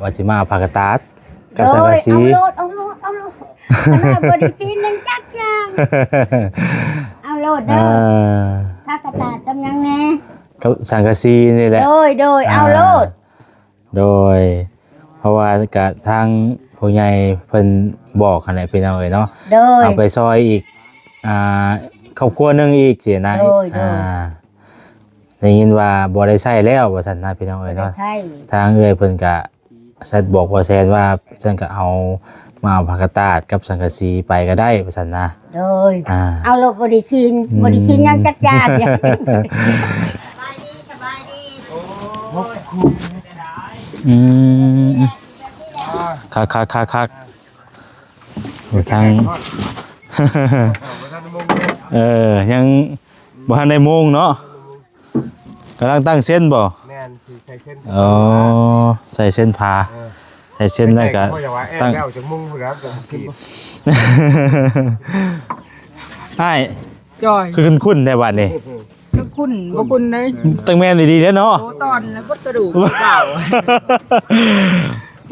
ว่าสิมาพากตาดกับสังกะสีเอาโลดขนาดบริจีนยังจักยังเอาโลดเด้อพากตาดกำยังแน่กับสังกะสีนี่แหละโดยเอาโลดโดยเพราะว่ากะทางผู้ใหญ่เพิ่นบอกคั่นแหละพี่น้องเอ้ยเนาะเอาไปซอยอีกครอบครัวนึงอีกสินะได้ยินว่าบ่ได้ใช้แล้วว่าซั่นนะพี่น้องเอ้ยเนาะทางเอ้ยเพิ่นก็สัดบอกว่าแซนว่าฉันก็เอามาเอาผักกาดตาดกับสังกะสีไปก็ได้ว่าซั่นนะโดยเอาโลดบริจีนยังจักยากสบายดีคักทางยังบ่ทันได้โมงเนาะกำลังตั้งเส้นบ่แม่นสิใส่เส้นใส่เส้นผ้าใส่เส้นแล้วก็ตั้งแล้วจะมุ่งพุ่นแล้วจะกินใช่จอยคือคุ้นๆในบัดนี้คุ้นบ่คุ้นได้ตั้งแม่นดีๆเด้อเนาะโตตอนแล้วก็กระดูกเปล่า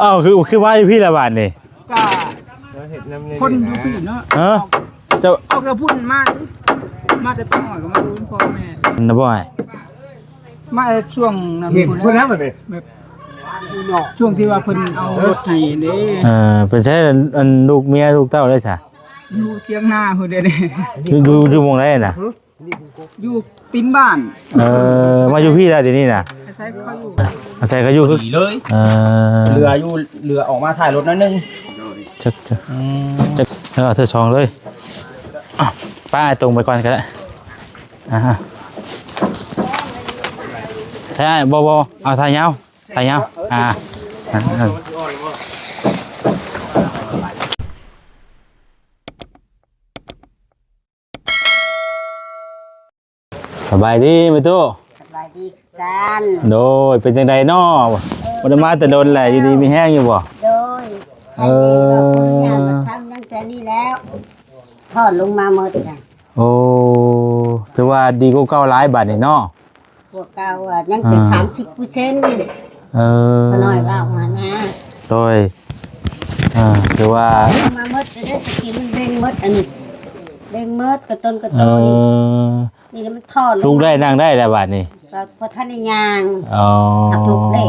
อ้าวคือว่าพี่ละบาดนี่ก็คนอยู่พี่เนาะเจ้าเอากระพุ่นมาแต่ป้าหน่อยก็มารู้พ่อแม่นะบ่อยมาช่วงนั้นพุ่นแล้วบัดนี้แบบช่วงที่ว่าเพิ่นเอารถให้เด้เป็นใช้อันลูกเมียลูกเต้าได้ซะอยู่เถียงนาพุ่นเด้อยู่หม่องใดน่ะอยู่ตีนบ้านมาอยู่พี่ได้ทีนี้น่ะอาศัยเขาอยู่คือเลยเรือออกมาถ่ายรถนั่นนึงจักเธอ2เลยป้าตรงไปก่อนก็ได้ใช่บ่เอาถ่ายยาวสบายดีไหมตู้สบายดีกันโดยเป็นจังไดน้อบ่ได้มาแต่โดนแหละอยู่ดีมีแห้งอยู่บ่โดยทำยังแต่นี่แล้วทอดลงมาหมดจ้ะโอ้ถือว่าดีกว่าเก่าหลายบาทนี่เนาะพวกเก่ายังเป็น30%ก็น้อยว่ามานะโดยถือว่ามาหมดจะได้กินเร่งหมดอันนี้เร่งหมดกระต้นกระต้นนี่มันทอดลูกได้นั่งได้แล้วบาทนี่ก็พอท่านในยางลูกได้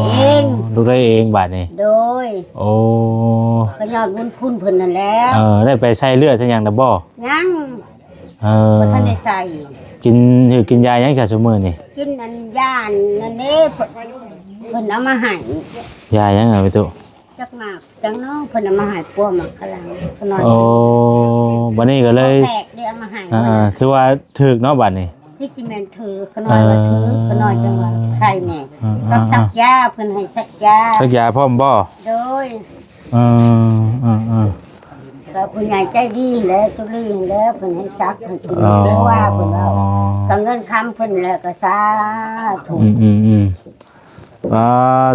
เองบาทนี่โดยโอ้ก็ยอดบุญคุณเพิ่นนั่นแล้วได้ไปใส่เลือดซะยังนะบ่ยังพอท่านได้ใส่กินยายังจากซุมื้อนี่กินอันยานั่นเด้เพิ่นเอามาให้ยายังไปตุจักมากจังเนาะเพิ่นเอามาให้ปัวหมักขลังขน้อยโอ้บัดนี้ก็เลยแตกได้เอามาให้ถือว่าถึกเนาะบัดนี้ที่สิแม่นถือขน้อยว่าถือขน้อยจังว่าใครแม่ก็สักยาเพิ่นให้สักยาพร้อมบ่โดยก็ผู้ใหญ่ใจดีแล้วตุลีแล้วเพิ่นให้ซักให้กินเพราะว่าเพิ่นเอาก็เงินคำเพิ่นแล้วก็สาธุ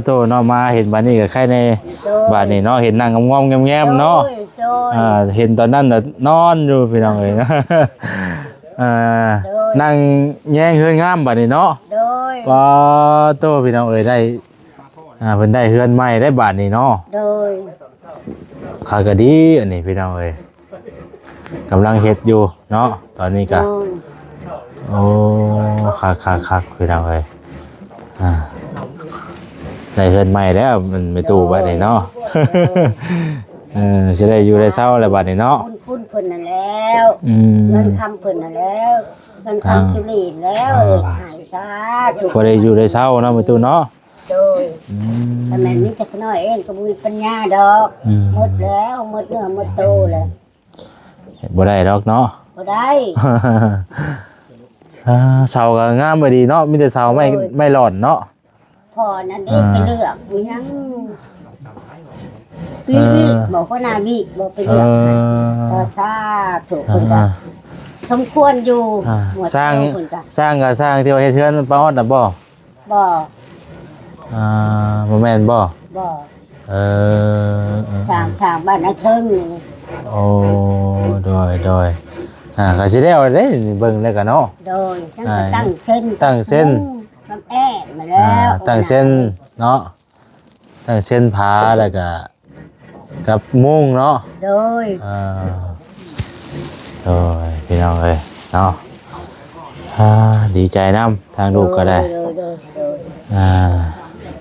โตเนาะมาเห็นบัดนี้ก็ใครในบัดนี้เนาะเห็นนั่งงอมๆแง้มๆเนาะเห็นตอนนั้นน่ะนอนอยู่พี่น้องเอ้ยนะนั่งแย่งเฮือนงามบัดนี้เนาะโตพี่น้องเอ้ยได้เพิ่นได้เฮือนใหม่ได้บัดนี้เนาะข้าก็ดีอันนี้พี่น้องเอ้ยกำลังเฮ็ดอยู่เนาะตอนนี้ก็โอ้คักพี่น้องเอ้ยได้เฮือนใหม่แล้วมันไม่ตู้บัดนี้เนาะสิได้อยู่ได้เช้าแล้วบัดนี้เนาะคุณเพิ่นนั่นแล้วเงินคำเพิ่นนั่นแล้วเงินคำจุลีแล้วหายซาบ่ได้อยู่ได้เช้าเนาะไม่ตู้เนาะโดยแต่แม่มีแต่น้อยเองก็บ่มีปัญญาดอกหมดแล้วหมดเนื้อหมดโตแล้วบ่ได้ดอกเนาะบ่ได้เสาก็งามบ่ดีเนาะมีแต่เสาไม่หล่อนเนาะพอนั่นเองไปเลือกมียังวิบอกว่านาวิบอกไปเลือกซาถูกคนก็สมควรอยู่สร้างก็สร้างที่ว่าเฮ็ดเฮือนป้าฮอดน่ะบ่บ่แม่นบ่ทางบ้านนาเทิงนี่โอ้โดยก็สิได้เอาได้เบิ่งแล้วก็เนาะโดยตั้งเส้นน้ำแอ่มาแล้วตั้งเส้นเนาะ ทั้งเส้นผาแล้วก็กับมุ้งเนาะ โดย โอ้ยพี่น้องเอ้ยเนาะดีใจนำทางลูกก็ได้ โดย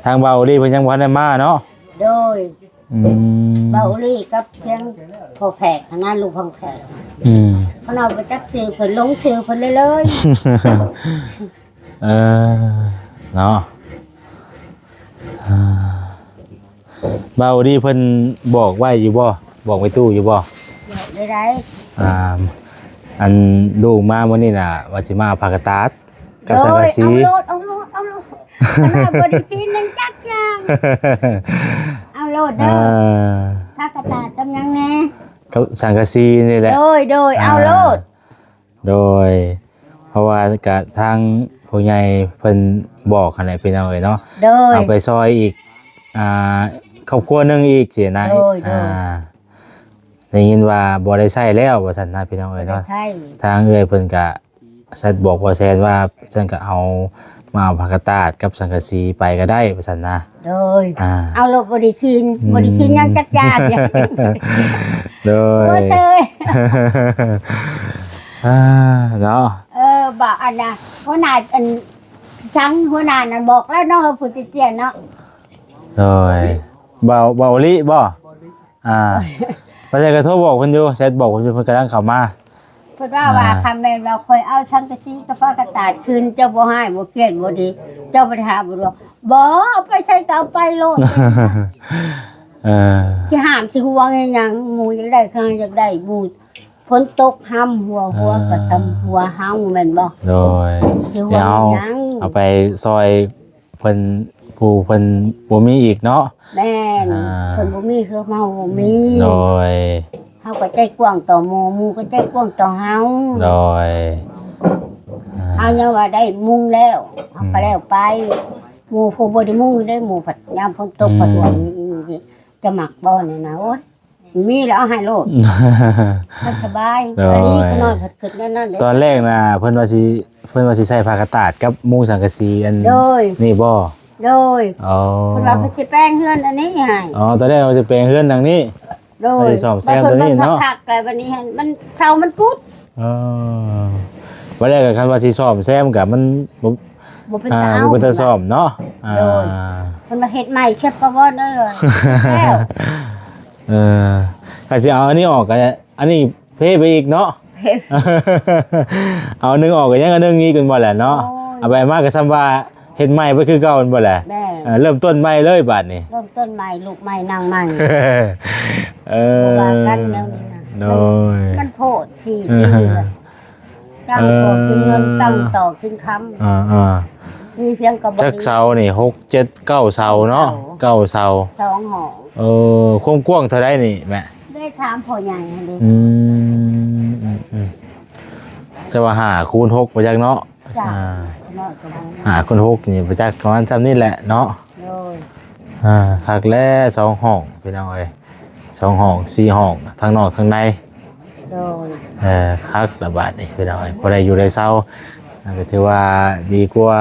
ทางเบาดีเพิ่นยังบ่ทันได้มาเนาะ โดยเบาลี่กับเพียงพอแผกคณะลูกของแผกเพราะเราไปจักซื้อเพิ่นลงซื้อเพิ่นเลย เนาะเบาดีเพิ่นบอกไว้อยู่บ่บอกไว้ตู้อยู่บ่ ได้ไร อันลูกมามื้อนี้น่ะว่าสิมาพากระตาดกับสังกะสี เอาโลดขนาดบริจีนยังจักยังเอาโลดเด้อถ้ากระตาดกำยังแน่ กับสังกะสีนี่แหละ โดยเอาโลด โดยเพราะว่ากะทางผู้ใหญ่เพิ่นบอกคั่นแหละพี่น้องเอ้ยเนาะ โดย เอาไปซอยอีกครอบครัวหนึงอีกสินะ โดย ได้ยินว่าบ่ได้ใช้แล้วว่าซั่นนะพี่น้องเอ้ยเนาะ ใช่ ทางเอ้ยเพิ่นก็สัดบอกว่าแซนว่าฉันก็เอามาเอาผักกาดตาดกับสังกะสีไปก็ได้ว่าซั่นนะ โดยเอาโลดบริจีนยังจักยากอย่าง โดย โอ้เชย เนาะ บอกอันน่ะหัวหน้าอันชังหัวหน้านั่นบอกแล้วเนาะผู้ติเตียนเนาะ โดยเบาลิบ่พระเจ้าก็โทรบอกเพิ่นอยู่แชทบอกเพิ่นอยู่เพิ่นกำลังเข้ามา เพิ่นว่าคำแม่นเราคอยเอาชังกะซีกับฟ้ากระตาดคืนเจ้าบ่ให้บ่เครียดบ่ดีเจ้าบ่ได้หาบ่ดอกบ่เอาไปใช้ก็เอาไปโลดสิห้ามสิห่วงให้หยังหมู่อยากได้ข้างอยากได้หมู่ฝนตกห้ำหัวก็ทำหัวเฮาแม่นบ่ โดย สิห่วงให้หยัง เอาไปซอยเพิ่นผู้เพิ่นบ่มีอีกเนาะ แม่นเพิ่นบ่มีคือเฮาบ่มี โดย เฮาก็ใจกว้างต่อหมู่หมู่ก็ใจกว้างต่อเฮา โดย เฮายังว่าได้มุงแล้วเฮาก็แล้วไปหมู่ผู้บ่ได้มุงได้หมู่ผัดยามฝนตกผัดว่านี่จะหมักบ่นี่นะโอ๊ยมีแล้วเอาให้โลดมันสบายอันนี้ก็น้อยผัดขึ้นนั่นๆ ตอนแรกน่ะเพิ่นว่าสิใส่ผ้ากระตาดกับมุ้งสังกะสีอัน โดย นี่บ่ โดย อ๋อ เพิ่นว่าเพิ่นสิแป้งเฮือนอันนี้ให้ อ๋อตอนแรกเราจะแปลงเฮือนดังนี้ โดย ไปซ่อมแซมตัวนี้เนาะ ผักแต่วันนี้มันเซามันกุด อ๋อวันแรกก็คันว่าสิซ่อมแซมก็มันบ่ บ่เป็น บ่เป็นตาซ่อมเนาะ โดย เพิ่นมาเฮ็ดใหม่เช็ดประวอนเด้อแล้ว ก็สิเอาอันนี้ออกก็อันนี้เพ่ไปอีกเนาะ เอานึงออกก็ยังอันนึงอีกกันบ่แหละเนาะเอาไปมาก็ซ้ำว่าเฮ็ดใหม่ไปคือเก่ามันบ่แหละ แม่ เริ่มต้นใหม่เลยบัดนี้ เริ่มต้นใหม่ลูกใหม่นางใหม่ ว่า กันแล้วนี่นะ โดย มันโพด4 ปีเลยตั้งโตกินเงินตั้งต่อกินคำมีเพียงกระบอก จักเสานี่6 7 9เสาเนาะ9เสา 2หอ ความกว้างเท่าใดนี่แม่ ได้ถามพ่อใหญ่หั่นดิ จะว่า5คูณ6บ่จักเนาะ จ้ะน้อยก็บ่ 5คูณ6นี่บ่จักประมาณซ้ำนี่แหละเนาะ โดย คักแล2ห้องพี่น้องเอ้ย2ห้อง4ห้องทั้งนอกทั้งใน โดย คักระบาดนี่พี่น้องเอ้ยบ่ได้อยู่ได้เซาก็ถือว่าดีกว่า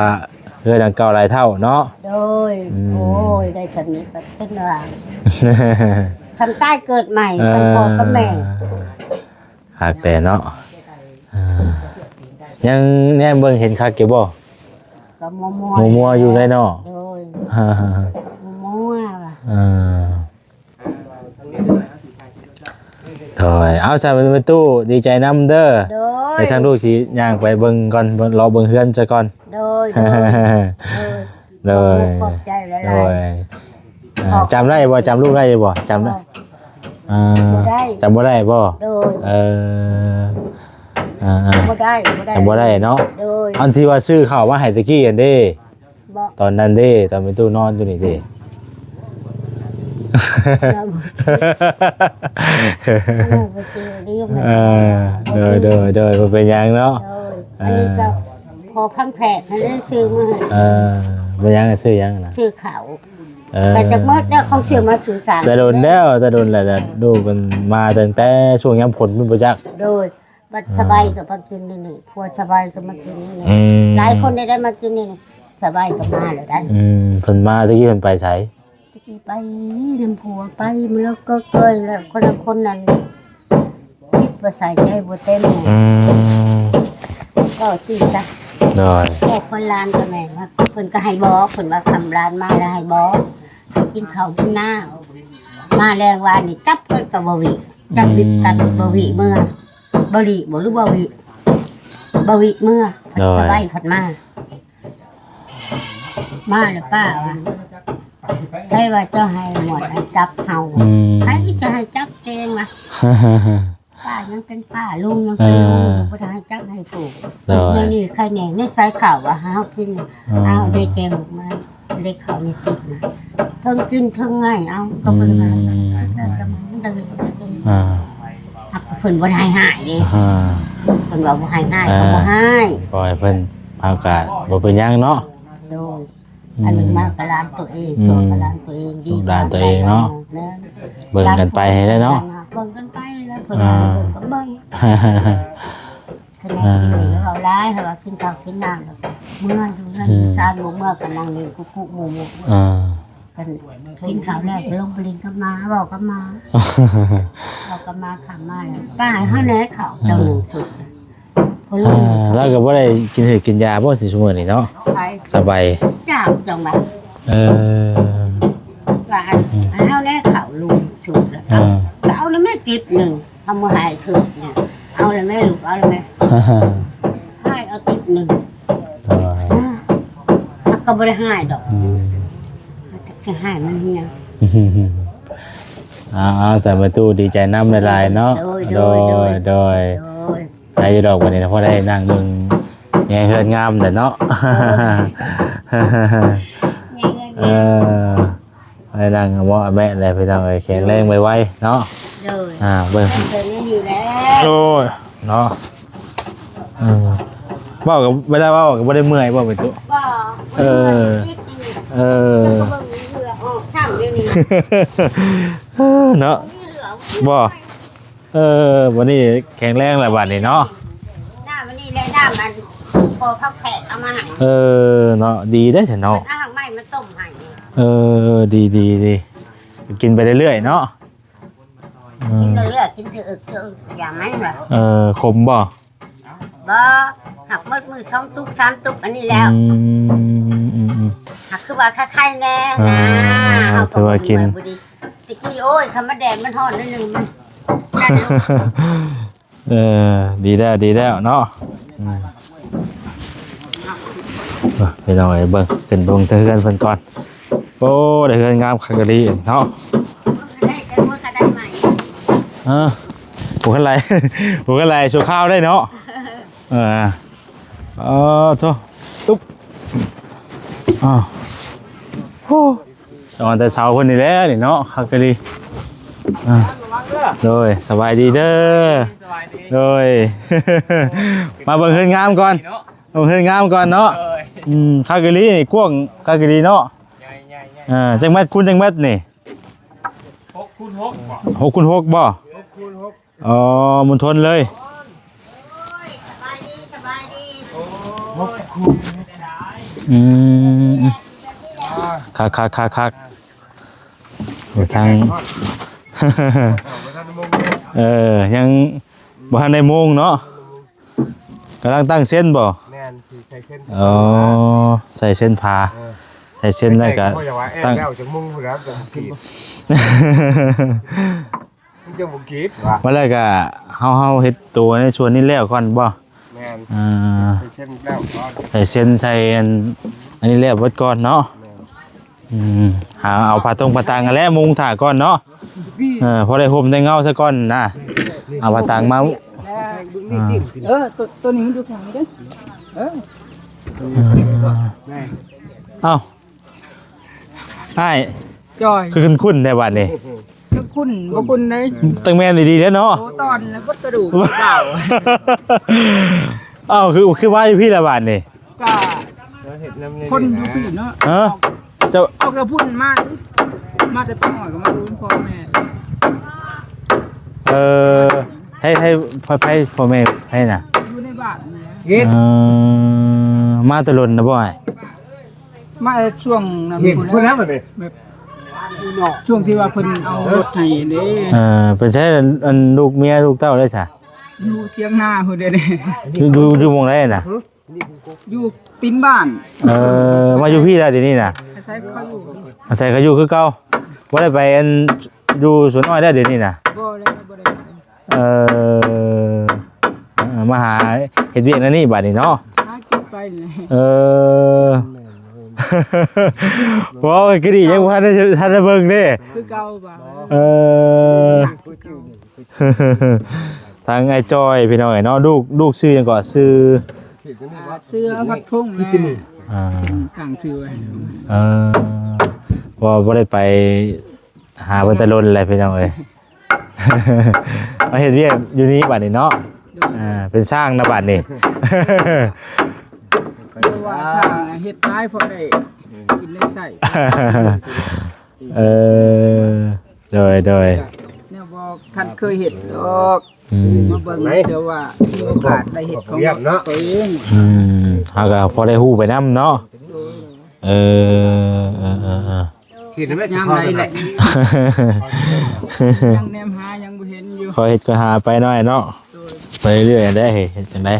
เรือนดังเก่าหลายเท่าเนาะ โดยโอ้ยได้สำนี้ก็เป็นว่าทำใต้เกิดใหม่ทำพ่อกับแม่ คักแต่เนาะยังแน่เบิ่งเห็นคักอยู่บ่ ก็มัวๆ อยู่ได้เนาะ โดยมัวว่ะ ถอยเอาใส่เป็นตู้ดีใจนำเด้อ โดย ไปทางลูกสิย่างไปเบิ่งก่อนรอเบิ่งเฮือนซะก่อน โดยโดย เลย ขอบใจหลา เลย ยจำได้บ่จำลูกได้บ่จำได้จำบ่ได้บ่ โดย บ่ได้ จำบ่ได้เนาะ โดย อันที่ว่าซื้อข้าวมาให้ตะกี้อันเด้ บ่ ตอนนั้นเด้ตอนเป็นตู้นอนอยู่นี่เด้ บ่เจอดีมั้ย เด้อบ่เป็นหยังเนาะ โดยอันนี้ก็พอพังแผกนั่นซื้อมา เป็นหยังซื้อหยังน่ะ ซื้อเขาแต่จากเมื่อเนี่ยเขาซื้อมาสื่อสาร แต่โดนแล้วแหละดูมันมาตั้งแต่ช่วงยามฝนมันบ่จัก โดยบัดสบายก็มากินนี่พวสบายก็มากินนี่หลายคนได้มากินนี่สบายก็มาเลยได้ เพิ่นมาตะกี้เพิ่นไปไส ก สิไปนำผัวไปมันแล้วก็เคยแล้วคนละคนนั้นบ่ใส่ใจบ่เต็มก็สิจ้ะ โดย พวกคนลานก็แม่นว่าเพิ่นก็ให้บอกเพิ่นว่าคำลานมาแล้วให้บอกกินข้าวกินน้ำมาแรงวานนี่จับกันกับบ่วิจับดิบกันบ่วิเมื่อบ่ลิบ่รู้บ่วิเมื่อสบายผัดมาแล้วป้าว่าใช่ว่าเจ้าให้หมดให้จับเฮาใครจะให้จับเจงวะป้ายังเป็นป้าลุงยังเป็นลุงบ่ได้ให้จับให้ถูกอย่างนี้ใครแหน่ในสายข่าวว่าเฮากินเอาได้แกงมาได้ข้าวนี่ติดมาทั้งกินทั้งง่ายเอาก็บ่ได้แล้วจะมันได้กินหักเพิ่นบ่ได้หายเด้เพิ่นว่าบ่ให้หายเขาบ่ให้ปล่อยเพิ่นอากาศบ่เป็นหยังเนาะโดยอันนึงมากกะลานตัวเองตัวกะลานตัวเองดีลานตัวเองเนาะเบิ่งกันไปให้ได้เนาะเบิ่งกันไปแล้วเพิ่นเบิ่งก็เบิ่งเพิ่นกินแล้วเอาหลายเฮากินข้าวกินน้ำแล้วเมื่ออยู่นั่นชาลูกเมื่อก็นั่งนี่กุ๊กๆหมู่ๆกันกินข้าวแล้วลงไปลินกับมาบอกกับมาบอกกับมาข้ามมาแล้วป้าให้เฮาแหน่ข้าวเจ้าหนึ่งสุดแล้วก็บ่ได้กินหือกินยาบ่สิซุมื้อนี้เนาะสบายจ้าจังว่าว่าเฮาแน่ข้าวลุงสุดแล้วเอาแล้วแม่จิบหนึ่งเอามาให้เถิดเนี่ยเอาแล้วแม่ลูกเอาแล้วแม่ให้เอาจิบหนึ่งก็บ่ได้ให้ดอกจะให้มันเฮียใส่ประตูดีใจน้ำลายเนาะโดยใจดอกวันนี้พอได้นั่งเบิ่งแง่เฮือนงามแต่เนาะได้นั่งว่าแม่อะไรไปทางไอ้แข็งแรงไว้เนาะเบิ่งโอ้ยเนาะบอกกับไม่ได้ว่าบอกกับไม่ได้เมื่อยบอกเป็นตัวเนาะบ่วันนี้แข็งแรงหลายบาทนี่เนาะหน้าวันนี้เลยหน้ามันพอเข้าแขกเอามาให้เนาะดีได้ฉันเนาะอาหารใหม่มาต้มให้ดีกินไปเรื่อยๆเนาะกินเรื่อยๆกินถืออย่างนั้นแหละขมบ่หักมือ2 ตุ๊ก 3 ตุ๊กอันนี้แล้วหักคือว่าไข่แน่นะถือว่ากินตะกี้โอ้ยคำว่าแดดมันห่อนนิดนึงมันดีแล้วเนาะไปหน่อยเบิ่งขึ้นเบิ่งเทือนเพิ่นก่อนโอ้ได้เฮือนงามคักกะลีเนาะผู้กันไรโชว์ข้าวได้เนาะโธ่ตุ๊บตอนแต่เช้าคนนี้แล้วนี่เนาะคักกะลีโดยสบายดีเด้อโดยมาเบิ่งเฮือนงามก่อนเฮือนงามก่อนเนาะคักกะลีกว้างคักกะลีเนาะจังแมตคุณจังแมตนี่6 คูณ 6บ่มันทนเลยคักทางยังบ่ทันได้โมงเนาะกำลังตั้งเส้นบ่ใส่เส้นผ้าใส่เส้นได้ก็ตั้งแล้วจะมุ่งแล้วจะกีดจะบุกีดว่าแล้วก็เฮาเฮ็ดตัวในส่วนนี้แล้วก่อนบ่แม่นใส่เส้นแล้วก่อนใส่เส้นใส่อันนี้แล้วเบิดก่อนเนาะหาเอาผ้าต่างกันแล้วมุงถ่าก่อนเนาะพอได้ห่มได้เงาซะก่อนนะเอาผ้าต่างมาตัวนี้มันดูแข็งเด้เอ้าใช่จอยคือคุ้นๆในบัดนี้คุณบ่คุณได้ตั้งแม่นดีๆแล้วเนาะตอนแล้วก็กระดูกเปล่าอ้าวคือว่าพี่ละบาดนี่ก็คนดูพี่เนาะจะเอากระพุ่นมาแต่ป้าหน่อยก็มาดูพ่อแม่ให้พ่อแม่ให้น่ะอยู่ในบ้านเนี่ยมาตะลนนะบ่อยมาช่วงนั้นเห็นพุ่นแล้วบ่นี่ ช่วงที่ว่าเพิ่นเอารถให้เด้ เป็นใช้อันลูกเมียลูกเต้าได้ซะ อยู่เชียงนาเพิ่นเด้ อยู่หม่องใดน่ะ อยู่ตีนบ้าน มาอยู่พี่ได้เดี๋ยวนี้น่ะ อาศัยเขาอยู่ อาศัยเขาอยู่คือเก่าบ่ได้ไปอันอยู่สวนอ้อยได้เดี๋ยวนี้น่ะ บ่ได้ มาหาเฮ็ดเวียกนั่นนี่บัดนี้เนาะ หากินไปเลย ว้าวก็ดียังบ่ทันได้เบิ่งเด้ คือเก่าบ่า ทางไอ้จอยพี่น้องเนาะลูกชื่อหยังก่อนชื่อ เสื้อพัดทุ่งนี่ตั้งชื่อไว้ บ่ได้ไปหาเพิ่นแต่ล้นอะไรพี่น้องเอ้ย มาเฮ็ดเวียกอยู่นี่บัดนี้เนาะเป็นสร้างนะบัดนี้ เรียกว่าสร้างเฮ็ดท้ายพอได้กินได้ใช้ โดยเนี่ยบอกท่านเคยเห็นดอกมาเบิ่งเดี๋ยวว่ามีโอกาสได้เห็นของตัวเอง เฮาก็พอได้ฮู้ไปนำเนาะคิดไม่ ยามไหนแหละยังแนมหายังบ่เห็นอยู่ ขอเฮ็ดก็หาไปหน่อยเนาะไปเรื่อยๆได้เฮ็ดจังได๋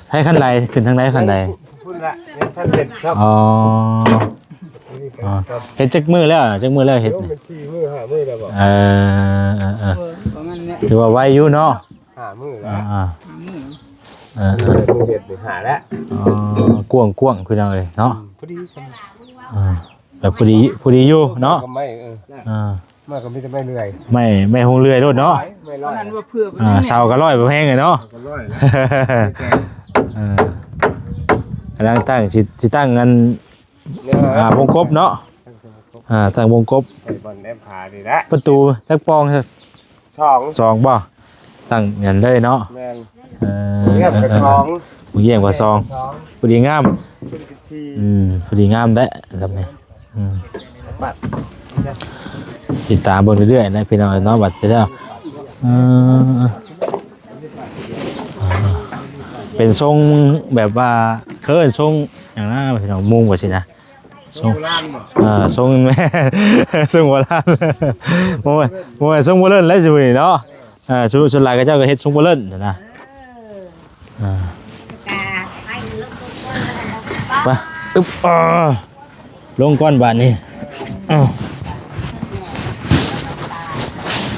ใช้คันใดขึ้นทางใดคันใด พูดละท่านเด็ดครับ เฮ็ดจักมื้อแล้วเฮ็ด มัน4 มื้อ 5 มื้อแล้วบ่ประมาณนี้ ถือว่าไวอยู่เนาะ 5 มื้อแล้ว เฮ็ดหาแล้ว กว้างๆพี่น้องเอ้ยเนาะ พอดีซั่น แบบพอดีอยู่เนาะ ก็ไม่มาก็มีแต่ไม่เหนื่อย ไม่คงเลื่อยโลดเนาะ ไม่ร้อย นั้นว่าเพื่อ เสาก็ร้อยบ่แพงเลยเนาะ ก็ร้อย กำลังตั้งสิตั้งกันวงกบเนาะตั้งวงกบ ใส่บอลแอมพานี่ละ ประตูจักปองสองบ่ตั้งยันเลยเนาะ แม่นเงียบกับ2 เยี่ยมกว่าซองพอดีงาม เป็น4 พอดีงามได้ครับเนี่ยติดตามเบิ่งเรื่อยๆนะพี่น้องเนาะบัดจะได้เป็นทรงแบบว่าเคินทรงอย่างนั้นพี่น้องมุ่งว่าสินะทรงทรงแม่ทรงโบราณโมยทรงโบราณแล้วจุยเนาะชุดลายก็เจ้าก็เฮ็ดทรงโบราณนะไปอึ๊บลงก้อนบาทนี้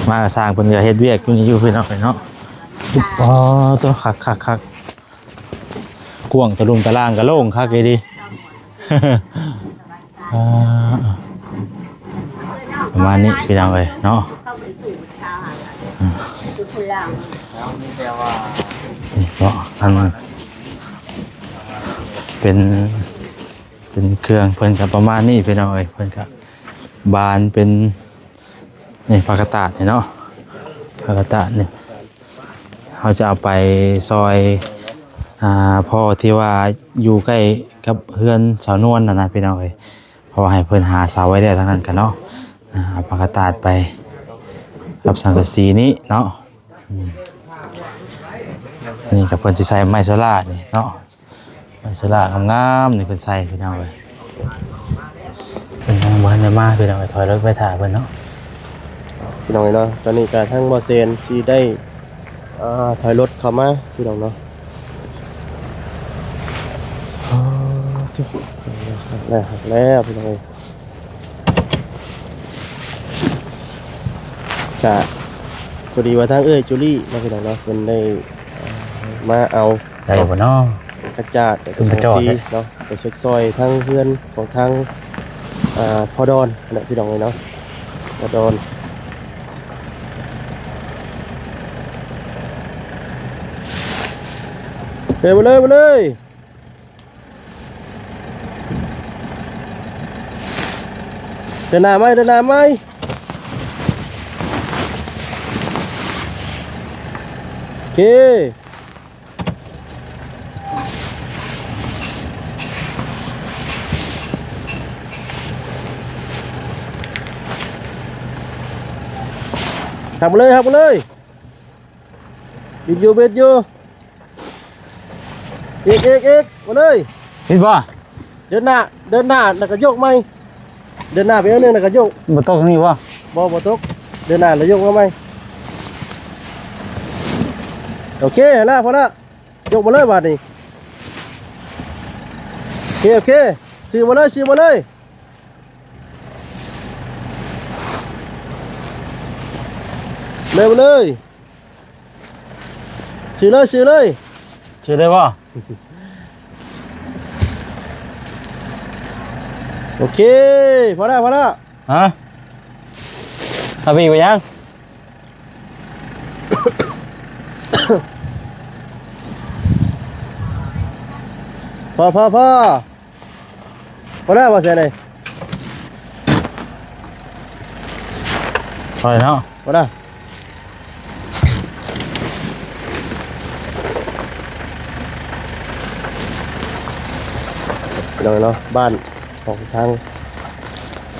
มาสร้างเพิ่นก็เฮ็ดเวียกอยู่นี่อยู่พี่น้องเนาะอึ๊บตัวคักกว้างตะลุมตะล่างก็โล่งคักดีประมาณนี้พี่น้องเอ้ยเนาะนี่ก็อันเป็นเครื่องเพิ่นก็ประมาณนี้พี่น้องเอ้ยเพิ่นก็บานเป็นนี่ผักกาดตาดเนาะผักกาดตาดนี่เขาจะเอาไปซอยพ่อที่ว่าอยู่ใกล้กับเฮือนสาวนวลนะพี่น้องเอ้ยเพราะให้เพิ่นหาเสาไว้ได้ทั้งนั้นกันเนาะผักกาดตาดไปกับสังกะสีนี้เนาะนี่กับเพิ่นสิใส่ไม้โซล่านี่เนาะไม้โซล่างามๆนี่เพิ่นใส่พี่น้องเอ้ยเป็นทางบ้านมาพี่น้องเอ้ยถอยรถไปถ่ายเพิ่นเนาะพี่น้องเนาะตอนนี้ก็ทั้งบ่เซนสิได้ถอยรถเข้ามาพี่น้องเนาะแล้วพี่น้องกะพอดีว่าทางจูลี่มาพี่น้องเนาะเพิ่นได้มาเอา ได้บ่เนาะ กระจาดกระสีเนาะไปเช็คซอยทั้งเพื่อนของทางพอดอนนะพี่น้องเลยเนาะพอดอนมาเลยเดินหน้าไหมโอเคหักมาเลยบิดอยู่อีกมาเลยเห็นบ่ เดินหน้าแล้วก็โยกไหมเดินหน้าไปเอาหนึงแล้วก็โยก บ่ตกนี่บ่ บ่ตกเดินหน้าแล้วโยกมาไหมโอเคแล้วพอละยกมาเลยบาดนี้โอเคซื้อมาเลยเลยมาเลยซื้อเลย ชื่อได้บ่ โอเคพอแล้ว ฮะถ้าพี่ไปยัง พอแล้วว่าเสียไหน ไปเนาะ พอแล้วไปหน่อยเนาะบ้านของทาง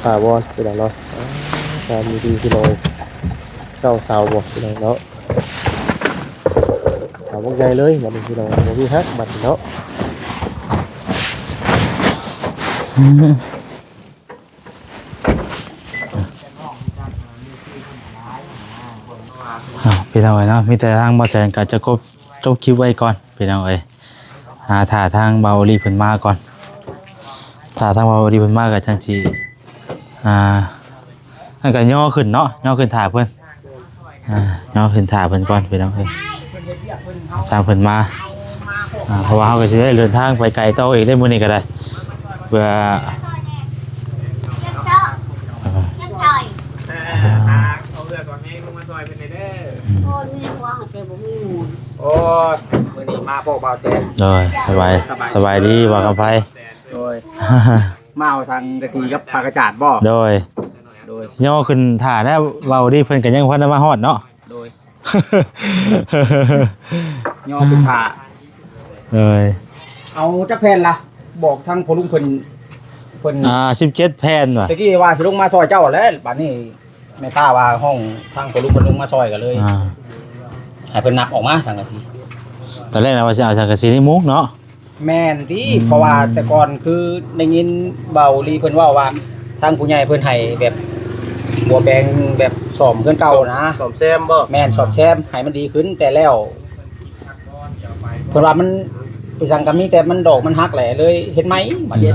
ป่าวอนไปหน่อยเนาะการมีดีพี่น้อยเจ้าสาวบ่พี่น้อยเนาะสาวพวกใหญ่เลยบัดนี้พี่น้อยบ่มีฮักบัดนี้เนาะ พี่น้องเอ้ยเนาะมีแต่ทางบ่แสนก็จะจบคลิปไว้ก่อนพี่น้องเอ้ยถ่าทางเบาลีเพิ่นมาก่อนถ่าทางเบาลีเพิ่นมาก็จังสินั่นก็ย่อขึ้นเนาะย่อขึ้นถ่าเพิ่นย่อขึ้นถ่าเพิ่นก่อนพี่น้องเอ้ยสร้างเพิ่นมาเพราะว่าเฮาก็สิได้เดินทางไปไกลต่ออีกได้มื้อนี้ก็ได้เพื่อ เอาเรือก่อนให้ลงมาซอยเป็นเด้อ โอ้ยมีหัวหัวใจบ่มีหมู โอ้ยมื้อนี้มาพวกบ่าวแซน โดยสบายดีบ่กับไผ โดยมาเอาสังกะสีกับปากกระจาดบ่ โดย โดย ย่อขึ้นถ่าแล้วเว้าดีเพิ่นก็ยังพันมาฮอดเนาะ โดยย่อขึ้นขา เลย เอาจักแผ่นล่ะบอกทางพ่อลุงเพิ่น17แผ่นว่ะ ตะกี้ว่าสิลงมาซอยเจ้าแล้วบัดนี้แม่ป้าว่าห้องทางพ่อลุงเพิ่นลงมาซอยก็เลยให้เพิ่นนับออกมาสังกะสี ตอนแรกนะว่าจะเอาสังกะสีนี่มุกเนาะ แม่นติเพราะว่าแต่ก่อนคือได้ยินเบาลีเพิ่นเว้าว่าทางผู้ใหญ่เพิ่นให้แบบบัวแปลงแบบซ่อมเพิ่นเก่านะ สอมแซมบ่ แม่นสอบแซมให้มันดีขึ้นแต่แล้วเพิ่นว่ามันไปสั่งก็มีแต่มันดอกมันหักแหละเลยเฮ็ดไหมบัดนี้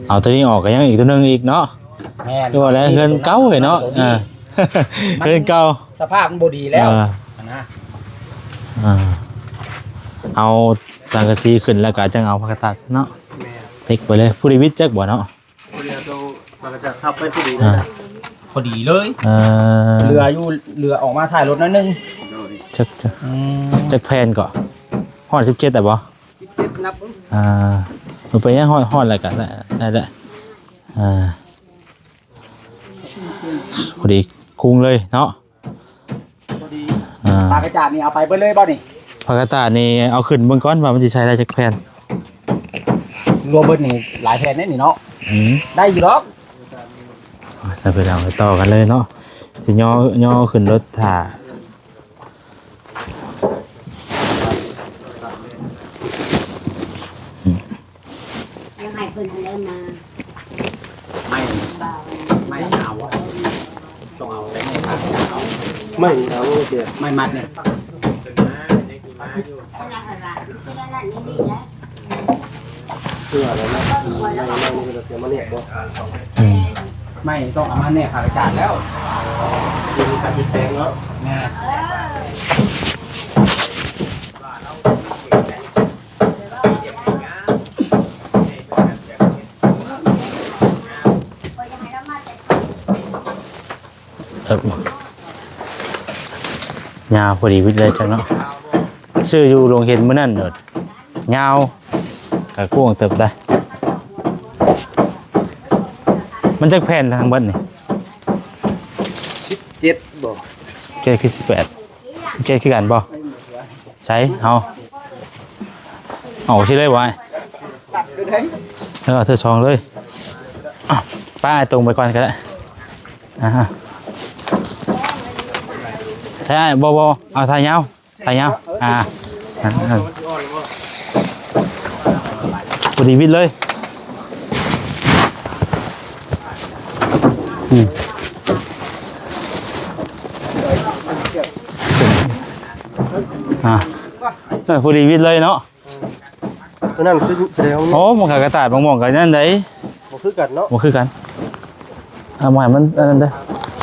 เอาตัวนี้ออกก็ยังอีกตัวนึงอีกเนาะ แม่น ดูว่าแล้วเฮือนเก่าเนาะเฮือนเก่า สภาพมันบ่ดีแล้วนะ เอาสังกะสีขึ้นแล้วก็จังเอาผักกาดตัดเนาะเทคไปเลยผู้ดีวิทย์จักบ่เนาะ เรือเรามันจะเข้าไปผู้ดีนะ พอดีเลยเรือออกมาถ่ายรถนั่นนึง จักแผ่นก็ฮอด17แต่บ่ นับ มันไปยังฮอดแล้วก็ได้พอดีคุ้งเลยเนาะ ปากกระจาดนี่เอาไปเบิดเลยบ่นี่ ผักกาดตัดนี่เอาขึ้นเบิ่งก่อนว่ามันสิใช้ได้จักแผ่น รวมเบิดนี่หลายแผ่นแน่นี่เนาะได้อยู่ดอก จะไปเอาไปต่อกันเลยเนาะสิย่อขึ้นรถถ่า ยังให้เพิ่นทันได้มา ไม่เอาต้องเอาแต่ไม่ขาดเอา ไม่เอาเสีย ไม่มัดเนี่ย ขนาดอะไรขนาดนี้นะ เสื้ออะไรนะไม่เสียมาเนี่ยบ่ ไม่ต้องเอามาเนี่ยขาดกระจาดแล้ว มีการแปลงแล้ว แม่ยาวพอดีวิทย์เลยจังเนาะซื้ออยู่โรงเห็นมื้อนั้นเด้อยาวกับกว้างเติบได้มันจักแผ่นทางเบิดนี่ 17บ่ แกคือ18แกคือกันบ่ใช้เอาสิเลยบ่ไอ้ ตัดขึ้นให้ แล้วเธอชองเลยป้าตรงไปก่อนก็ได้ใช่บ่เอาทายยาวพอดีวิทย์เลย ผู้ดีวิทย์เลยเนาะ ตัวนั้นคือแสดงว่า โอ้มันขากระตาดมองๆกันนั่นได้ บ่คือกันเนาะ บ่คือกันหมายมันอันนั้นได้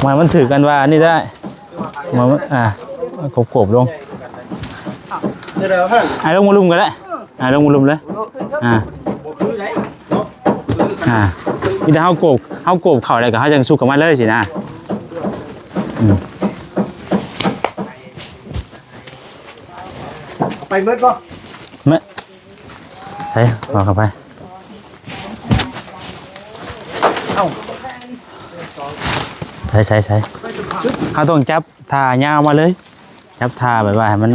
หมายมันถือกันว่าอันนี้ได้หมายมันกบลง เดี๋ยวฮะ ลงมาลุมกันแล้วลงมาลุมเลยนี่ถ้าเฮาโกบเข่าอะไรก็เฮาจังสู้กับมันเลยสินะไปเบิดบ่ แม่ใส่บอกเข้าไปใส่เขาต้องจับท่ายาวมาเลยจับท่าแบบว่าให้มัน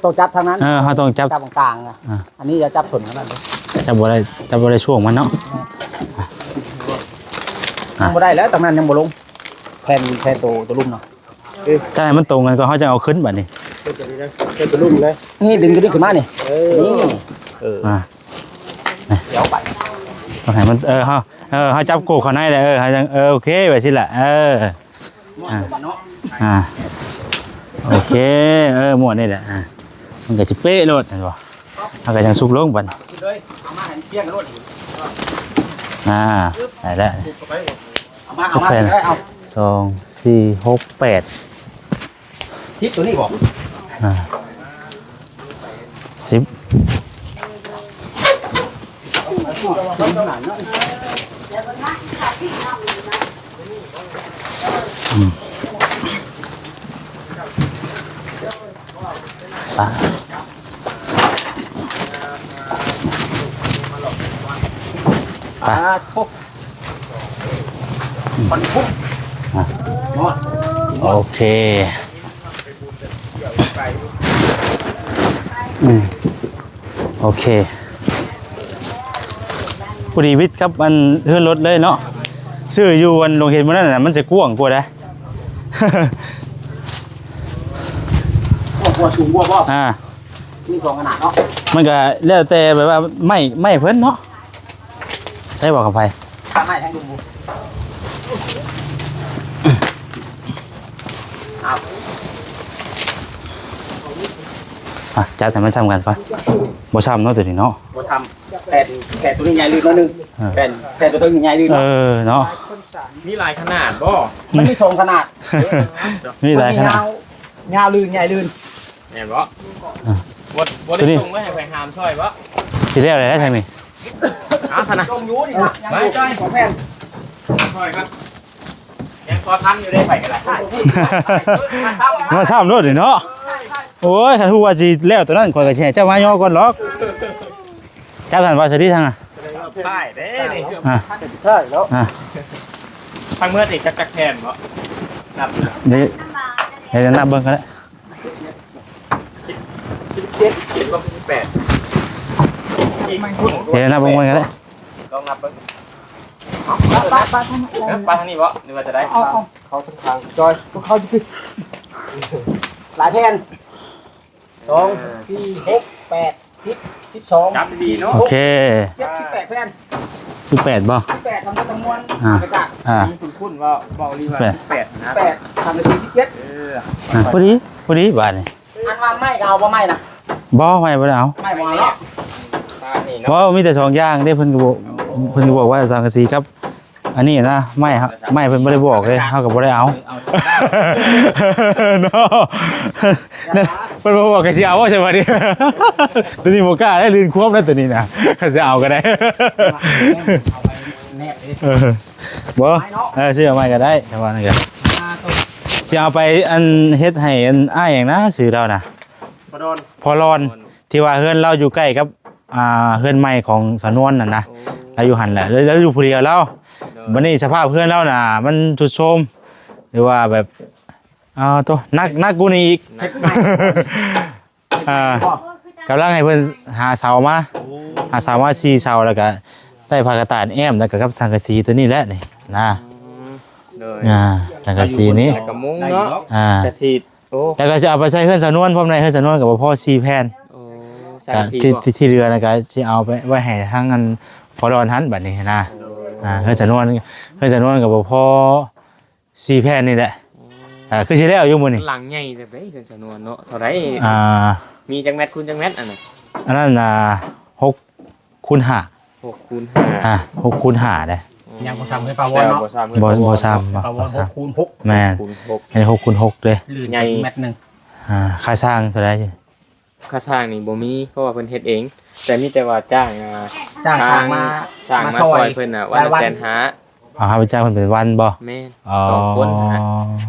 ต้องจับทางนั้น เขาต้องจับ กลางอ่ะอันนี้จะจับส่วนนั้นเลย จับบ่ได้ช่วงมันเนาะ ยังบ่ได้แล้วตรงนั้นยังบ่ลงแทนตัวลุ่มเนาะ ใช่มันตรงกันก็เขาจะเอาขึ้นบัดนี้ เป็นตัวลุ่มเลย นี่ดึงขึ้นมานี่นี่ เดี๋ยวไป ต้องให้มันเขาจับโกเขาในเลยเขาจังโอเคไปสิล่ะโอเคหมดนี่แหละมันก็สิเป๊ะโลดเห็นบ่เขาก็จังสุกลงบัด เลยเอามาให้เที่ยงกันโลด ได้แล้ว เอามาได้เอา 2 4 6 8 ทิปตัวนี้บ่ 10ครบมันพุ่ง โอเคโอเคพอดีวิทย์ครับมันเลื่อนรถเลยเนาะซื้ออยู่วันลงเห็นมันนั่นน่ะมันจะกว้างกว่าได้ บัวสูงบัวบ่ มี2ขนาดเนาะ มันก็แล้วแต่แบบว่าไม่เพิ่นเนาะได้บอกกับไป ข้างในแทงดูเอา จัดแต่มันซ้ำกันก่อนบ่ซ้ำเนาะตัวนี้เนาะ บ่ทำแต่ตัวนี้ใหญ่ลื่นนิดนึงแต่ตัวนี้ใหญ่ลื่น เนาะ มีหลายขนาดบ่ มันมี2ขนาด มีหลายขนาด ยาวลื่นใหญ่ลื่น แม่นบ่บ่ได้ส่งไว้ให้ไปหามช่อยบ่ สิเรียกอะไรได้ทางนี้ ขนาด ตรงยูนี่นะยังอยู่ของแพน ช่อยครับยังพอทันอยู่ได้ไปกันหลาย มาซ้ำรถเนาะโอ้ยคันฮู้ว่าสิแล้วตัวนั้นข่อยก็สิให้เจ้ามาย่อก่อนหรอกจับกันว่าสิดีทาง ใช่เด้นี่ ใช่แล้ว ทางเมื่อติดจักแทนบ่นับ เดี๋ยวนับเบิ่งกันแล้ว 17 7บ่18อีกคุณ เดี๋ยวนับเบิ่งกันแล้ว ลองนับเบิ่งไปทางนี้บ่หรือว่าจะได้ เขาทั้งทางจอยพวกเขาดิ หลายแพน2 4 6 8 10 12 จับดีเนาะ โอเค 18แพน 18บ่ 18ทำทั้งมวลไปกะ คุณว่าเบาลีว่า18นะ 8ทำเป็น47 พอดีบาดนี่ อันว่าไม่เอาบ่ไม่นะ บ่ไม่บ่ได้เอา ไม่บ่เอาเนาะ นี่ บ่ เนาะ มีแต่2อย่างเด้เพิ่นก็บอกว่าสังกะสีครับอันนี้นะไม่ครับไม่เพิ่นบ่ได้บอกเลยเฮาก็บ่ได้เอาเนาะนั่นเพิ่นบ่บอกก็สิเอาใช่บ่ดิตัวนี้บ่กล้าได้ลื่นควบแล้วตัวนี้นะก็สิเอาก็ได้ แนบเลย บ่ซื้อเอาใหม่ก็ได้แต่ว่านั่นก็สิเอาไปอันเฮ็ดให้อันอ้ายหยังนะชื่อเราน่ะ พอรอนที่ว่าเฮือนเราอยู่ใกล้กับเฮือนใหม่ของสนวนน่ะนะเราอยู่หั่นแหละแล้วอยู่ผู้เดียวเราบัดนี้สภาพเพื่อนเราน่ะมันทรุดโทรมหรือว่าแบบตัวนักกูนี่อีกกำลังให้เพิ่นหาเสามา4เสาแล้วก็ได้ผ้ากระต่ายแอมแล้วก็กับสังกะสีตัวนี้แหละนี่นะสังกะสีนี้ กับมุ้งเนาะกระสีโอ้ แล้วก็จะเอาไปใส่เฮือนสนวนพร้อมในเฮือนสนวนกับพ่อ4แผ่นที่เรือนะก็สิเอาไปไว้ให้ทางอันพอดอนหันบัดนี้นะ เฮือนจำนวนก็บ่พอ4แผ่นนี่แหละคือสิแล้วอยู่มื้อนี้ หลังใหญ่แต่ได้เกินจำนวนเนาะเท่าไร มีจังแมทคุณจังแมทอันน่ะ อันนั้น6 คูณ 5 6 คูณ 6 คูณ 5เด้ ยังบ่ซ้ำให้ปลาวอนเนาะ บ่ซ้ำ ปลาวอน6คูณ6 แม่น คูณ อันนี้6 คูณ 6เด้ ลื่นใหญ่แมตรหนึง ค่าสร้างเท่าไหร่ 6ค่าสร้างนี่บ่มีเพราะว่าเพิ่นเฮ็ดเอง แต่มีแต่ว่าจ้าง จ้างสร้างมา สร้างมาซอยเพิ่นน่ะวันละ150,000 พระเจ้าเพิ่นเป็นวันบ่ แม่น2คนนะ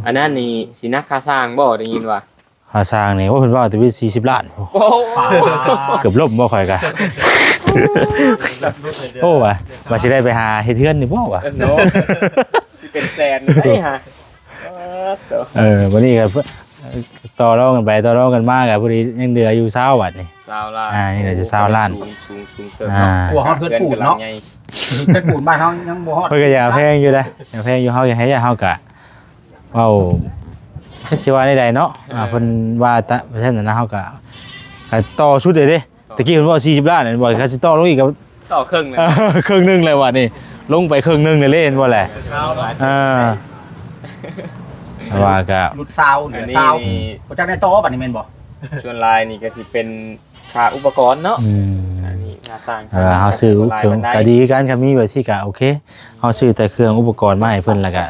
อันนั้นนี่สินักค่าสร้างบ่ได้ยินว่า ค่าสร้างนี่ว่าเพิ่นว่าแต่วิ40 ล้าน โอ้ เกือบล่มบ่ค่อยกะโอ้ว่าสิได้ไปหาเฮ็ดเฮือนนี่บ่วะ เนาะสิเป็นแสนได้ฮะ วันนี้ก็ต่อรองกันไปต่อรองกันมาก็พอดียังเหลืออยู่20บาทนี่ 20 ล้าน นี่เดี๋ยวจะ20 ล้าน สูงเติบเนาะ กลัวฮอดเพิ่นปูนเนาะเพิ่นปูนบ้านเฮายังบ่ฮอด เพิ่นก็อย่าแพงอยู่นะอย่าแพงอยู่เฮาอยากให้เฮากะเว้าจักสิว่าได้เนาะเพิ่นว่าตะเพราะฉะนั้นเฮาก็ต่อชุดเด้เด้ตะกี้เพิ่นว่า40 ล้านบ่ก็สิต่อลงอีกก็ ต่อครึ่งเลย ครึ่งนึงเลยว่ะนี่ลงไปครึ่งนึงเลยเล่นบ่แหละว่าก็ รุดซาวเหนือซาวบ่จักได้โตบัดนี้แม่นบ่ ส่วนลายนี่ก็สิเป็นค่าอุปกรณ์เนาะอันนี้ค่าสร้าง เฮาซื้อเครื่องก็ดีกันครับมีแบบซี่ก็โอเคเฮาซื้อแต่เครื่องอุปกรณ์มาให้เพิ่นแล้วก็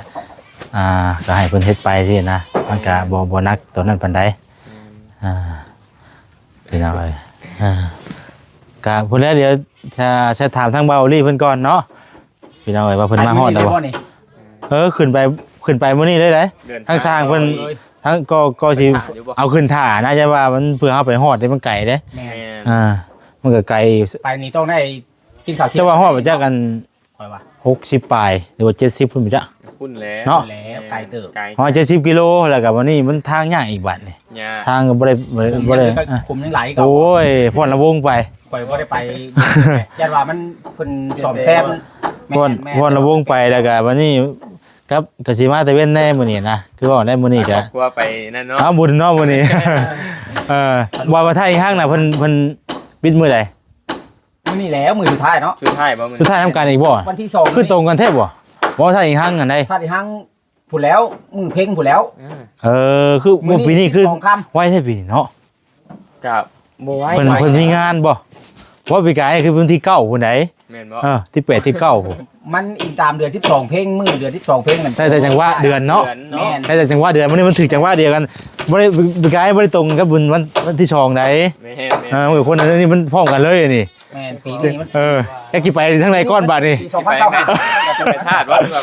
ก็ให้เพิ่นเฮ็ดไปสินะมันก็บ่นักตัวนั้นปานใดเป็นเอาเลยก็พุ่นแล้วเดี๋ยวจะถามทางเบาลี่เพิ่นก่อนเนาะพี่น้องเอ้ยว่าเพิ่นมาฮอดแล้วบ่ขึ้นไปมื้อนี้เลยเด้ทางสร้างเพิ่นทั้งก็สิเอาขึ้นท่าน่าจะว่ามันเพื่อเฮาไปฮอดได้มันไกลเด้ แม่ มันก็ไกล ไปนี่ต้องได้กินข้าวเที่ยง จะว่าฮอดบ่จักกัน ค่อยว่า 60ปลายหรือว่า70พุ่นบ่จัก พุ่นแล้ว เนาะ แล้วไกลเติบ ไกล ฮอด70กิโลแล้วก็วันนี้มันทางยากอีกบัดนี่ ยา ทางก็บ่ได้ คุมยังไหลก็ โอ้ยพ่นละวงไป ข่อยบ่ได้ไปยันว่ามันเพิ่นซ่อมแซม พ่นละวงไปแล้วก็วันนี้ครับก็สิมาแต่เว้นแน่มื้อนี้นะคือว่าได้มื้อนี้ก็ กลัวไปนั่นเนาะ บุญเนาะมื้อนี้ ว่าไทยห้างน่ะเพิ่นปิดมื้อใด มื้อนี้แล้วมื้อสุดท้ายเนาะ สุดท้ายบ่มึง สุดท้ายทำการอีกบ่ วันที่2 คือตรงกันแท้บ่ว่าไทยห้างกันได้ ถ้าที่ห้างพูดแล้วมือเพ่งพูดแล้ว คือมื้อปีนี้คือ สองคำ ไว้แท้ปีนี้เนาะ กับบ่ไหว เพิ่นมีงานบ่ว่าปีกายคือวันที่9พุ่นใด แม่นบ่ ที่8ที่9พุ่น มันอิงตามเดือน12เพ่งมือเดือน12เพ่งนั่น แต่จังหวะเดือนเนาะ แม่น แต่จังหวะเดือนมื้อนี้มันถึงจังหวะเดียวกันบ่ได้ปีกายบ่ได้ตรงกับบุญวันที่2ใด แม่น มันกับคนนั้นนี่มันพร้อมกันเลยนี่ แม่นปีนี้มัน จะกี่ไปทั้งในก้อนบาทนี่ ปี สิไปแม่นจะไปธาตุวัดว่า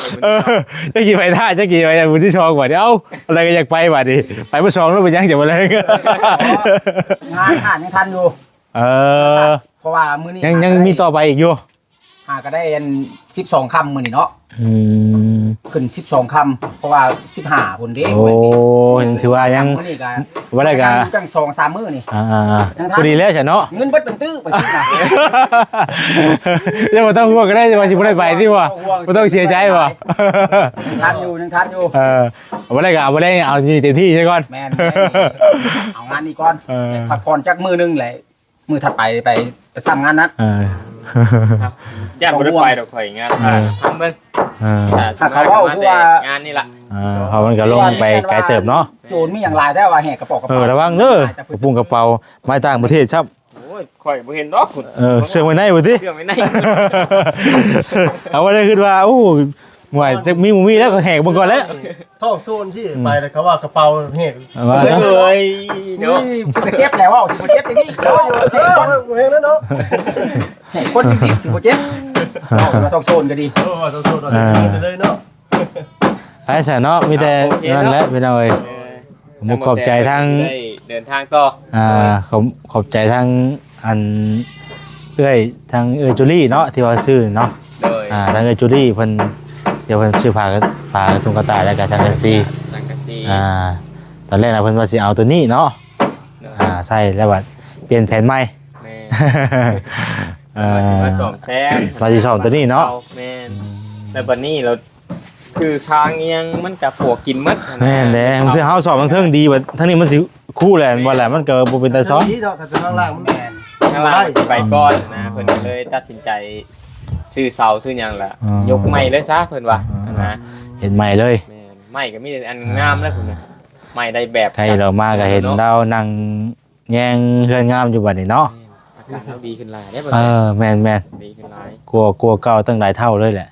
ไป จะกี่ไปท่าจะกี่ไปบุญที่ชองบาทเอ้าอะไรก็อยากไปบาทนี่ไปเมื่อชองแล้วไปยังจะมาเลย งานอ่านยังทันอยู่เพราะว่ามื้อนี้ ยังมีต่อไปอีกอยู่ ก็ได้อัน12คำมื้อนี้เนาะขึ้น12คำเพราะว่า15พุ่นเด้ โอ้ยังถือว่ายัง มื้อนี้ก็ ว่าได้กะ จัง2-3มื้อนี่ พอดีแล้วฉันเนาะ เงินเบิดเป็นตื้อไปสินะ จะมาต้องห่วงก็ได้จะมาชิบได้ไปที่วะไม่ต้องเสียใจวะ ยังทันอยู่ ว่าได้กะว่าได้เอาเต็มที่ใช่ก่อน แม่นเอางานนี้ก่อนพักผ่อนจักมื้อนึงแหละมื้อถัดไปซ้ำงานนั้น ย่านบ่ได้ไปดอกข่อยงานทำเบิ่ง เขาเว้าคือว่าง านนี่ล่ะ เขามันก็ลงไปไกลเติบเนาะ โจรมีอย่างหลายแต่ว่าแหกกระเป๋ากระเป๋า ระวังเด้อกระปุงกระเป๋าไม้ต่างประเทศครับ โอ้ยข่อยบ่เห็นดอกคุณ เสื่อมไว้ไหนวะที เชื่อไม่ได้ เอาไว้ได้ขึ้นว่าโอ้หวยจะมีแล้วก็แหกมันก่อนแล้ว ท่องโซนที่ไปแต่เขาว่ากระเป๋าเห็ด ว่า เอ้ย เนาะสิเจ็บแล้วว่าสิบ่เจ็บอย่างนี้เดี๋ยวอยู่ เห็นแล้วเนาะ แหกคนดิบสิบ่เจ็บเราต้องโซนก็ดี ต้องโซนเลยเนาะ ไปใส่เนาะมีแต่นั่นแหละพี่น้อยมุกขอบใจทั้ง เดินทางต่อ ขอบใจทั้งอันทางจูลี่เนาะที่ว่าซื้อเนาะ โดย ทางจูลี่เพิ่นเดี๋ยวเพิ่นซื้อผ้ากระตุงกระต่ายแล้วก็สังกะสี สังกะสี ตอนแรกนะเพิ่นว่าสิเอาตัวนี้เนาะใส่แล้วว่าเปลี่ยนแผนใหม่ แม่มาซ่อมแซม ว่าสิซ่อมตัวนี้เนาะ แม่นแล้วบัดนี้เราคือทางเอียงมันกับปวกกินมัด แม่นแหละมันคือเฮาสอบทางเทิงดีว่าทางนี้มันสิคู่แหละบ่แหละมันก็บ่เป็นตาซ้อน นี่เนาะแต่ข้างล่างมัน แม่น ข้างล่างสิไปก่อนนะเพิ่นก็เลยตัดสินใจซื้ ซื้อเสาซื้อหยังล่ะ อ๋อ ยกไม้เลยซะเพิ่นว่านะ เห็นใหม่เลย แม่นไม้ก็มีแต่อันงามแล้วพุ่นน่ะไม้ได้แบบ ใครเรามาก็เห็นเรานั่งแย่งเฮือนงามอยู่บัดนี้เนาะ อากาศเราดีขึ้นหลายได้บ่ เอ แซ่ อแม่น ดีขึ้นหลาย กลัวเก่าตั้งหลายเท่าเลยแหละ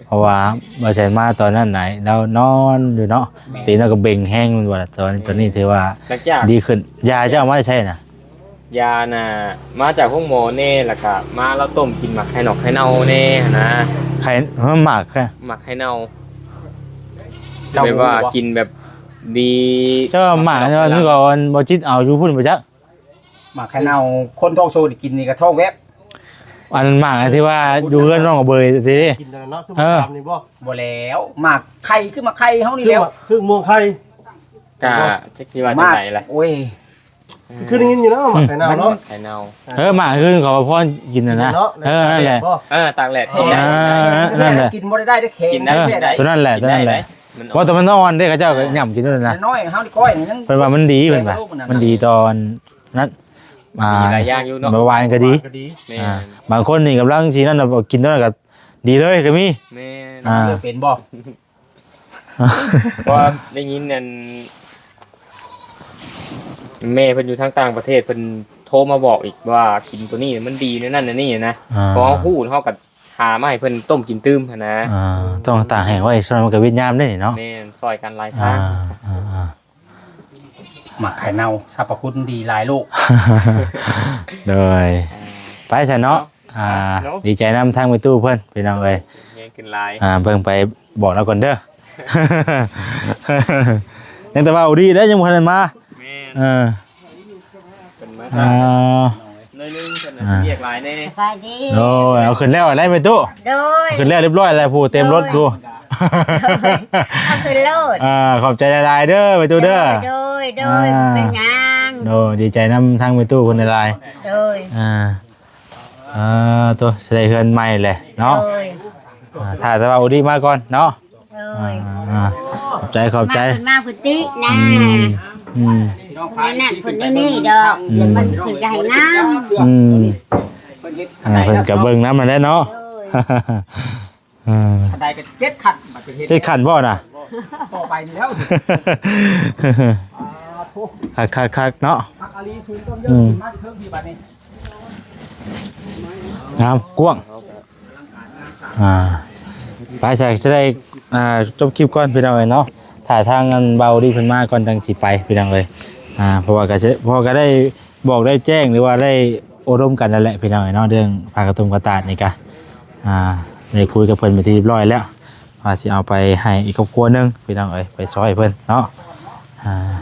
เพราะว่าบ่แซนมาตอนนั้นไหนเรานอนอยู่เนาะตีนเราก็เบ่งแห้งมันว่าตอนนี้ถือว่า หลังจาก ดีขึ้นยาเจ้ามาใช่น่ะ ยาน่ะมาจากห้องหมอแน่แล้วก็มาแล้วต้มกินหมักไข่นอกไข่เน่าแน่นะ ใครมันหมักแค่ หมักไข่เน่าแบบว่ากินแบบดี เจ้าหมักเจ้านึกว่าบ่จิตเอาอยู่พุ่นบ่จัก หมักไข่เน่าคนท้องโซกินนี่ก็ท้องแวบ อันนั้นหมักอันที่ว่าอยู่เฮือนน้องกับเบยทีนี้ กินแล้วเนาะคือมาทำนี่บ่ บ่แล้วหมักไข่คือหมักไข่เฮานี่แล้ว คือม่วงไข่ กะจักสิว่าจังไดล่ะ โอ้ย คือได้ยินอยู่เนาะหมักไข่เน่าเนาะ ไข่เน่า หมักขึ้นขอพ่อกินน่ะนะนั่นแหละ ตากแดดกินได้ นั่นแหละ กินบ่ได้เค็ม กินได้ ได้ ตัวนั่นแหละตัวนั่นแหละ มัน ว่าแต่มันอ่อนเด้เขาเจ้าก็ย่ำกินนั่นนะ น้อยเฮานี่ก้อยนี่ยัง เพิ่นว่ามันดีเพิ่นว่ามันดีตอนนั้น มีหลายอย่างอยู่เนาะ เมื่อวานก็ดี แม่ บางคนนี่กำลังสินั่นน่ะกินตัวนั้นก็ดีเลยก็มี แม่ เลือกเป็นบ่ เพราะว่าได้ยินนั่นแม่เพิ่นอยู่ทางต่างประเทศเพิ่นโทรมาบอกอีกว่ากินตัวนี้มันดีนั่นนี่นะพอฮู้เฮาก็หามาให้เพิ่นต้มกินตื้มหันนะ ต้องตากแห้งไว้ส่วนมันก็เวียดนามได้นี่เนาะ แม่นซอยกันหลายทาง หมักไข่เน่าสรรพคุณดีหลายโลก เลยไปซะเนาะดีใจนำทางไปตู้เพิ่นพี่น้องเอ้ย แย่งขึ้นหลาย เบิ่งไปบอกเราก่อนเด้อ ยังแต่ว่าเอาดีได้ยังบ่ทันมา แม่น เออ เพิ่นมา อ่า น้อยนึงเพิ่นน่ะเรียกหลายแน่ ไปดี โอ้ยเอาขึ้นแล้วได้ไหมตู้ โดย ขึ้นแล้วเรียบร้อยแล้วผู้เต็มรถกู เอาขึ้นโลด ขอบใจหลายๆเด้อไปตู้เด้อ โดยเป็นหยัง โดดีใจนำทางไปตู้คนหลาย โดย ตัวสิได้เฮือนใหม่แหละเนาะ โดย ถ้าแต่ว่าเอาดีมาก่อนเนาะ โดย ขอบใจ มาขึ้นมาพุตินะ อืม นั่นผลนี่ดอกมันผลใหญ่น้ำ อืมเพิ่นก็เบิ่งนำนั่นแหละเนาะ ขันใดก็7ขันมาเป็นเฮ็ด ใช่ขันบ่น่ะ ต่อไปนี่แล้ว คักๆเนาะ พักอาลีสูงต้นเยอะขึ้นมาเพิ่มที่บัดนี้ งามกว้างไปใส่จะได้จบคลิปก่อนพี่น้องเอ้ยเนาะถ่ายทางกันเบาดีเพิ่นมาก่อนจังสิไปพี่น้องเอ้ยเพราะว่าก็ได้บอกได้แจ้งหรือว่าได้อบรมกันนั่นแหละพี่น้องเอ้ยเนาะเรื่องพากระตุ้มกระตาดนี่กะได้คุยกับเพิ่นไปที่เรียบร้อยแล้วว่าสิเอาไปให้อีกครอบครัวหนึงพี่น้องเอ้ยไปซอยเพิ่นเนาะ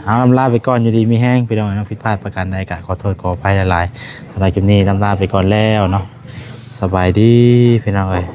เอาลำลาไปก่อนอยู่ดีมีแห้งพี่น้องเอ้ยเนาะผิดพลาดประการใดก็ขอโทษขออภัยหลายๆสำหรับคลิปนี้ลำลาไปก่อนแล้วเนาะสบายดีพี่น้องเอ้ย